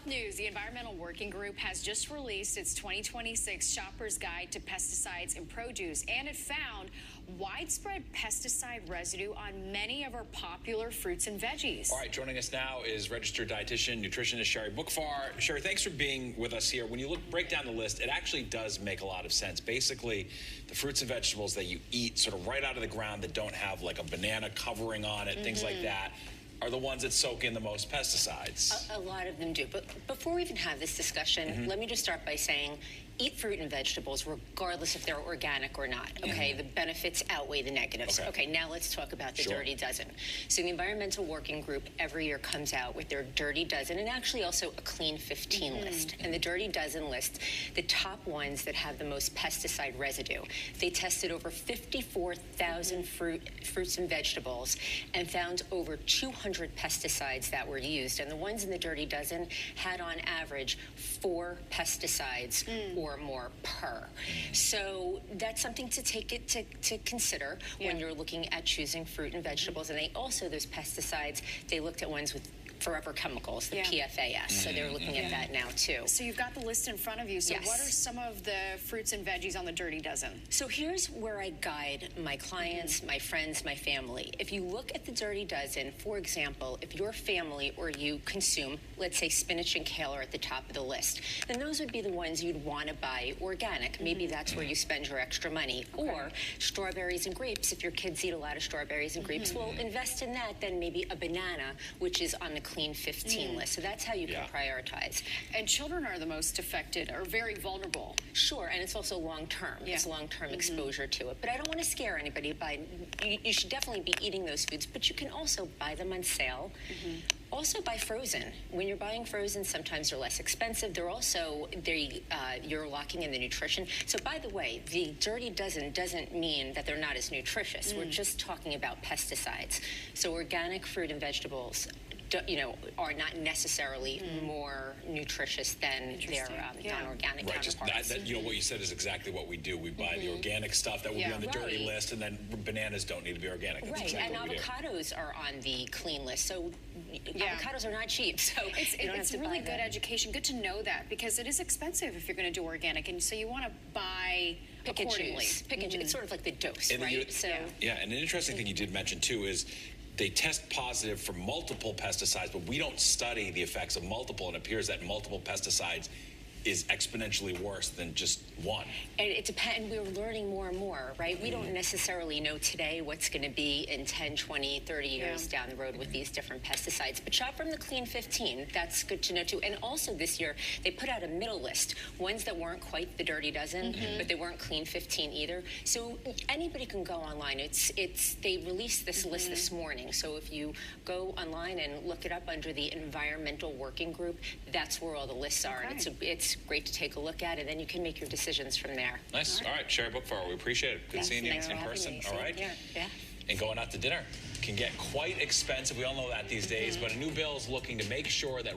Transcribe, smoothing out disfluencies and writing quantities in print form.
Top news, the Environmental Working Group has just released its 2026 Shopper's Guide to Pesticides in Produce, and it found widespread pesticide residue on many of our popular fruits and veggies. All right, joining us now is registered dietitian, nutritionist Sherry Bookfar. Sherry, thanks for being with us here. When you break down the list, it actually does make a lot of sense. Basically, the fruits and vegetables that you eat sort of right out of the ground that don't have like a banana covering on it, things like that, are the ones that soak in the most pesticides. A lot of them do. But before we even have this discussion, let me just start by saying eat fruit and vegetables regardless if they're organic or not, okay? The benefits outweigh the negatives. Okay, now let's talk about the Dirty Dozen. So the Environmental Working Group every year comes out with their Dirty Dozen and actually also a Clean 15 list. And the Dirty Dozen list, the top ones that have the most pesticide residue. They tested over 54,000 fruits and vegetables and found over 200 pesticides that were used. And the ones in the Dirty Dozen had on average 4 pesticides or more per. So that's something to take it to consider when you're looking at choosing fruit and vegetables. And they also, those pesticides, they looked at ones with forever chemicals, the PFAS. So they're looking at that now too. So you've got the list in front of you. So what are some of the fruits and veggies on the Dirty Dozen? So here's where I guide my clients, my friends, my family. If you look at the Dirty Dozen, for example, if your family or you consume, let's say spinach and kale are at the top of the list, then those would be the ones you'd want to buy organic. Maybe that's where you spend your extra money. Or strawberries and grapes, if your kids eat a lot of strawberries and grapes, well, invest in that. Then maybe a banana, which is on the Clean 15 list. So that's how you can prioritize. And children are the most affected, or very vulnerable. Sure, and it's also long-term. It's long-term exposure to it. But I don't want to scare anybody by, you should definitely be eating those foods, but you can also buy them on sale. Also buy frozen. When you're buying frozen, sometimes they're less expensive. They're also, you're locking in the nutrition. So by the way, the Dirty Dozen doesn't mean that they're not as nutritious. We're just talking about pesticides. So organic fruit and vegetables, are not necessarily more nutritious than their non-organic counterparts. What you said is exactly what we do. We buy the organic stuff that will be on the dirty list, and then bananas don't need to be organic. That's exactly and avocados are on the clean list. So avocados are not cheap. So it's really good education. Good to know that, because it is expensive if you're going to do organic, and so you want to buy accordingly. Pick and choose. It's sort of like the dose, right? And an interesting thing you did mention too is they test positive for multiple pesticides, but we don't study the effects of multiple. And it appears that multiple pesticides is exponentially worse than just one. And it depends. We're learning more and more, right? We don't necessarily know today what's going to be in 10, 20, 30 years down the road with these different pesticides. But shop from the Clean 15. That's good to know too. And also this year, they put out a middle list. Ones that weren't quite the Dirty Dozen, but they weren't Clean 15 either. So anybody can go online. They released this list this morning. So if you go online and look it up under the Environmental Working Group, that's where all the lists are. And it's great to take a look at, and then you can make your decisions from there. Nice. All right, Sherry Bookfar, we appreciate it. Good seeing you in person. All right. And going out to dinner can get quite expensive. We all know that these days, but a new bill is looking to make sure that